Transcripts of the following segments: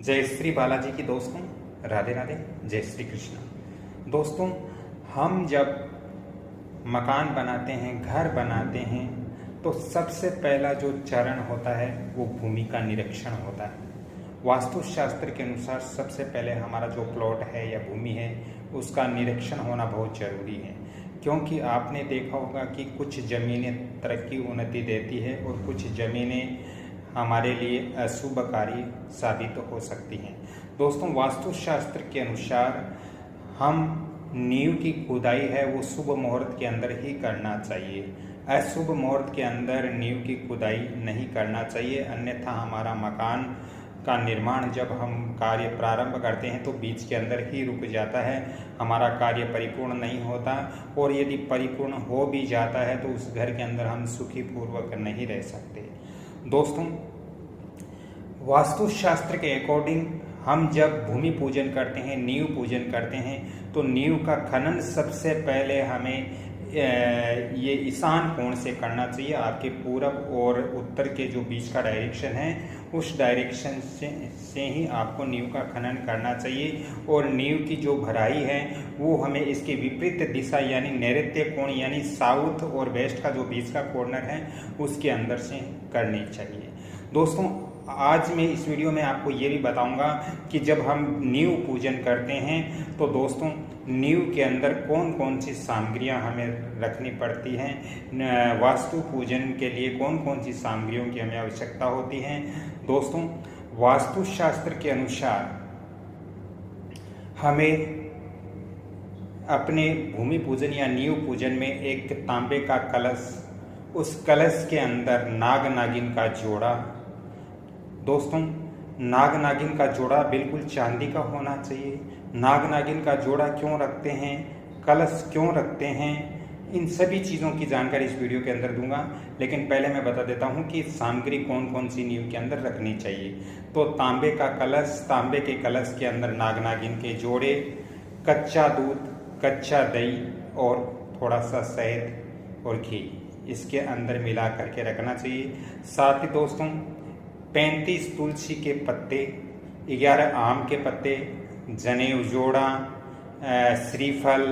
जय श्री बालाजी की दोस्तों, राधे राधे, जय श्री कृष्ण। दोस्तों, हम जब मकान बनाते हैं, घर बनाते हैं, तो सबसे पहला जो चरण होता है वो भूमि का निरीक्षण होता है। वास्तुशास्त्र के अनुसार सबसे पहले हमारा जो प्लॉट है या भूमि है उसका निरीक्षण होना बहुत जरूरी है, क्योंकि आपने देखा होगा कि कुछ ज़मीनें तरक्की उन्नति देती है और कुछ ज़मीनें हमारे लिए अशुभकारी साबित हो सकती हैं। दोस्तों, वास्तुशास्त्र के अनुसार हम नींव की खुदाई है वो शुभ मुहूर्त के अंदर ही करना चाहिए। अशुभ मुहूर्त के अंदर नींव की खुदाई नहीं करना चाहिए, अन्यथा हमारा मकान का निर्माण जब हम कार्य प्रारंभ करते हैं तो बीच के अंदर ही रुक जाता है, हमारा कार्य परिपूर्ण नहीं होता, और यदि परिपूर्ण हो भी जाता है तो उस घर के अंदर हम सुखी पूर्वक नहीं रह सकते। दोस्तों, वास्तुशास्त्र के अकॉर्डिंग हम जब भूमि पूजन करते हैं, नींव पूजन करते हैं, तो नींव का खनन सबसे पहले हमें ये ईशान कोण से करना चाहिए। आपके पूरब और उत्तर के जो बीच का डायरेक्शन है उस डायरेक्शन से ही आपको नींव का खनन करना चाहिए, और नींव की जो भराई है वो हमें इसके विपरीत दिशा यानी नैऋत्य कोण यानी साउथ और वेस्ट का जो बीच का कॉर्नर है उसके अंदर से करनी चाहिए। दोस्तों, आज मैं इस वीडियो में आपको ये भी बताऊंगा कि जब हम नींव पूजन करते हैं तो दोस्तों नींव के अंदर कौन कौन सी सामग्रियां हमें रखनी पड़ती हैं, वास्तु पूजन के लिए कौन कौन सी सामग्रियों की हमें आवश्यकता होती है। दोस्तों, वास्तुशास्त्र के अनुसार हमें अपने भूमि पूजन या नींव पूजन में एक तांबे का कलश, उस कलश के अंदर नाग नागिन का जोड़ा, दोस्तों नाग नागिन का जोड़ा बिल्कुल चांदी का होना चाहिए। नाग नागिन का जोड़ा क्यों रखते हैं, कलश क्यों रखते हैं, इन सभी चीज़ों की जानकारी इस वीडियो के अंदर दूंगा, लेकिन पहले मैं बता देता हूं कि सामग्री कौन कौन सी नींव के अंदर रखनी चाहिए। तो तांबे का कलश, तांबे के कलश के अंदर नाग नागिन के जोड़े, कच्चा दूध, कच्चा दही और थोड़ा सा शहद और घी इसके अंदर मिला करके रखना चाहिए। साथ ही दोस्तों 35 तुलसी के पत्ते, 11 आम के पत्ते, जनेऊ जोड़ा, श्रीफल,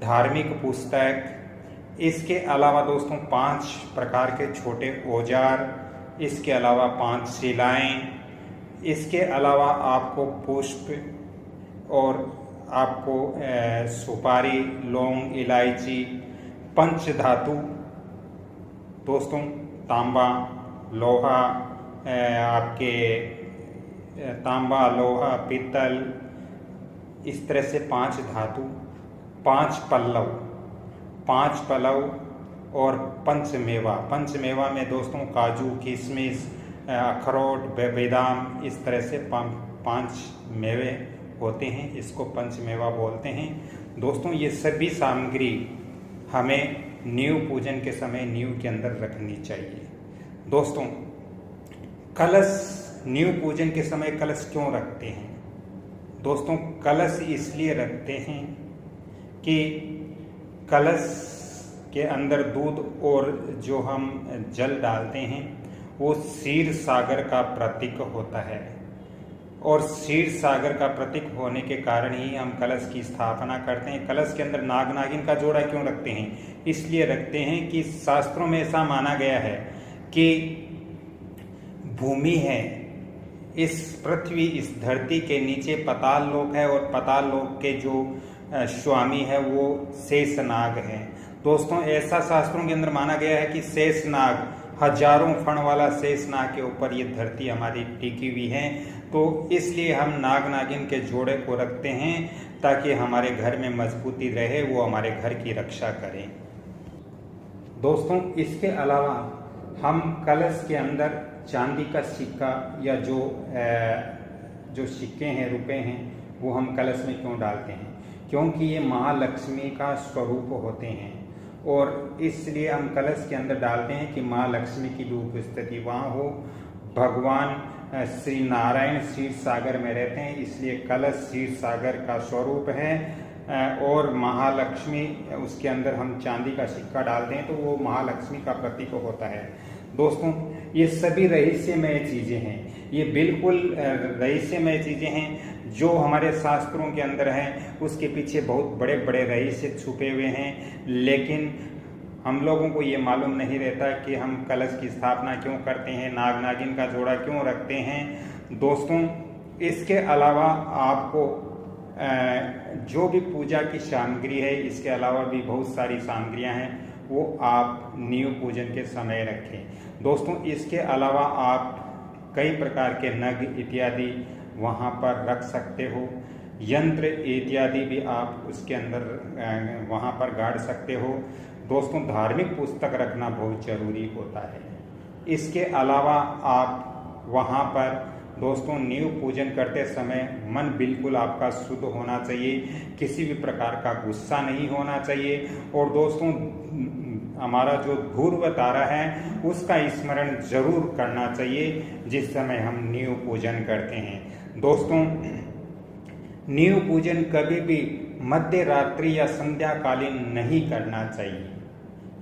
धार्मिक पुस्तक, इसके अलावा दोस्तों 5 प्रकार के छोटे औजार, इसके अलावा 5 शिलाएं, इसके अलावा आपको पुष्प और आपको सुपारी, लौंग, इलायची, पंच धातु दोस्तों तांबा, लोहा, आपके तांबा, लोहा, पीतल, इस तरह से 5 धातु, 5 पल्लव और पंचमेवा। पंचमेवा में दोस्तों काजू, किशमिश, अखरोट, बादाम, इस तरह से 5 मेवे होते हैं, इसको पंचमेवा बोलते हैं। दोस्तों, ये सभी सामग्री हमें नींव पूजन के समय नींव के अंदर रखनी चाहिए। दोस्तों, कलश, नींव पूजन के समय कलश क्यों रखते हैं? दोस्तों, कलश इसलिए रखते हैं कि कलश के अंदर दूध और जो हम जल डालते हैं वो क्षीर सागर का प्रतीक होता है, और क्षीर सागर का प्रतीक होने के कारण ही हम कलश की स्थापना करते हैं। कलश के अंदर नाग नागिन का जोड़ा क्यों रखते हैं? इसलिए रखते हैं कि शास्त्रों में ऐसा माना गया है कि भूमि है, इस पृथ्वी, इस धरती के नीचे पाताल लोक है, और पाताल लोक के जो स्वामी है वो शेषनाग है। दोस्तों, ऐसा शास्त्रों के अंदर माना गया है कि शेषनाग, हजारों फण वाला शेषनाग के ऊपर ये धरती हमारी टिकी हुई है, तो इसलिए हम नाग नागिन के जोड़े को रखते हैं ताकि हमारे घर में मजबूती रहे, वो हमारे घर की रक्षा करें। दोस्तों, इसके अलावा हम कलश के अंदर चांदी का सिक्का या जो सिक्के हैं, रुपए हैं, वो हम कलश में क्यों डालते हैं? क्योंकि ये महालक्ष्मी का स्वरूप होते हैं, और इसलिए हम कलश के अंदर डालते हैं कि माँ लक्ष्मी की भी उपस्थिति वहाँ हो। भगवान श्री नारायण क्षीर सागर में रहते हैं, इसलिए कलश क्षीर सागर का स्वरूप है, और महालक्ष्मी उसके अंदर हम चांदी का सिक्का डालते हैं तो वो महालक्ष्मी का प्रतीक होता है। दोस्तों, ये सभी रहस्यमय चीज़ें हैं। ये बिल्कुल रहस्यमय चीज़ें हैं जो हमारे शास्त्रों के अंदर हैं। उसके पीछे बहुत बड़े बड़े रहस्य छुपे हुए हैं, लेकिन हम लोगों को ये मालूम नहीं रहता कि हम कलश की स्थापना क्यों करते हैं, नाग नागिन का जोड़ा क्यों रखते हैं। दोस्तों, इसके अलावा आपको जो भी पूजा की सामग्री है, इसके अलावा भी बहुत सारी सामग्रियां हैं, वो आप नींव पूजन के समय रखें। दोस्तों, इसके अलावा आप कई प्रकार के नग इत्यादि वहाँ पर रख सकते हो। यंत्र इत्यादि भी आप उसके अंदर वहाँ पर गाड़ सकते हो। दोस्तों, धार्मिक पुस्तक रखना बहुत जरूरी होता है। इसके अलावा आप वहाँ पर दोस्तों नींव पूजन करते समय मन बिल्कुल आपका शुद्ध होना चाहिए, किसी भी प्रकार का गुस्सा नहीं होना चाहिए। और दोस्तों, हमारा जो ध्रुव तारा है उसका स्मरण जरूर करना चाहिए जिस समय हम नींव पूजन करते हैं। दोस्तों, नींव पूजन कभी भी मध्य रात्रि या संध्याकालीन नहीं करना चाहिए।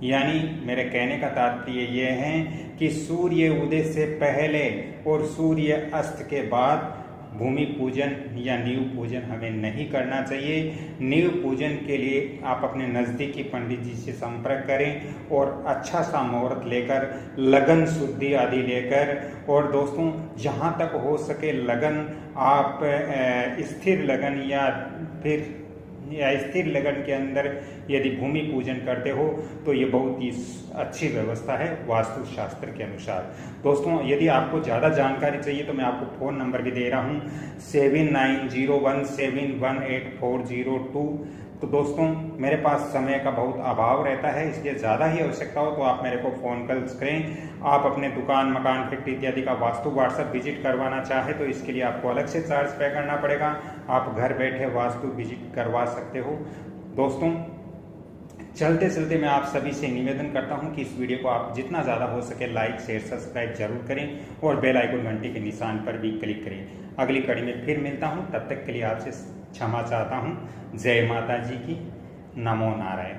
यानी मेरे कहने का तात्पर्य ये है कि सूर्य उदय से पहले और सूर्य अस्त के बाद भूमि पूजन या नींव पूजन हमें नहीं करना चाहिए। नींव पूजन के लिए आप अपने नज़दीकी पंडित जी से संपर्क करें और अच्छा सा मुहूर्त लेकर, लगन शुद्धि आदि लेकर, और दोस्तों जहाँ तक हो सके लगन आप स्थिर लगन या स्थिर लगन के अंदर यदि भूमि पूजन करते हो तो ये बहुत ही अच्छी व्यवस्था है वास्तु शास्त्र के अनुसार। दोस्तों, यदि आपको ज़्यादा जानकारी चाहिए तो मैं आपको फ़ोन नंबर भी दे रहा हूँ 7901718402। तो दोस्तों, मेरे पास समय का बहुत अभाव रहता है, इसलिए ज़्यादा ही आवश्यकता हो तो आप मेरे को फ़ोन कॉल करें। आप अपने दुकान, मकान, फैक्ट्री इत्यादि का वास्तु व्हाट्सएप विजिट करवाना चाहे तो इसके लिए आपको अलग से चार्ज पे करना पड़ेगा। आप घर बैठे वास्तु विजिट करवा सकते हो। दोस्तों, चलते चलते मैं आप सभी से निवेदन करता हूं कि इस वीडियो को आप जितना ज़्यादा हो सके लाइक, शेयर, सब्सक्राइब जरूर करें और बेल आइकन घंटी के निशान पर भी क्लिक करें। अगली कड़ी में फिर मिलता हूं, तब तक के लिए आपसे क्षमा चाहता हूं। जय माता जी की। नमो नारायण।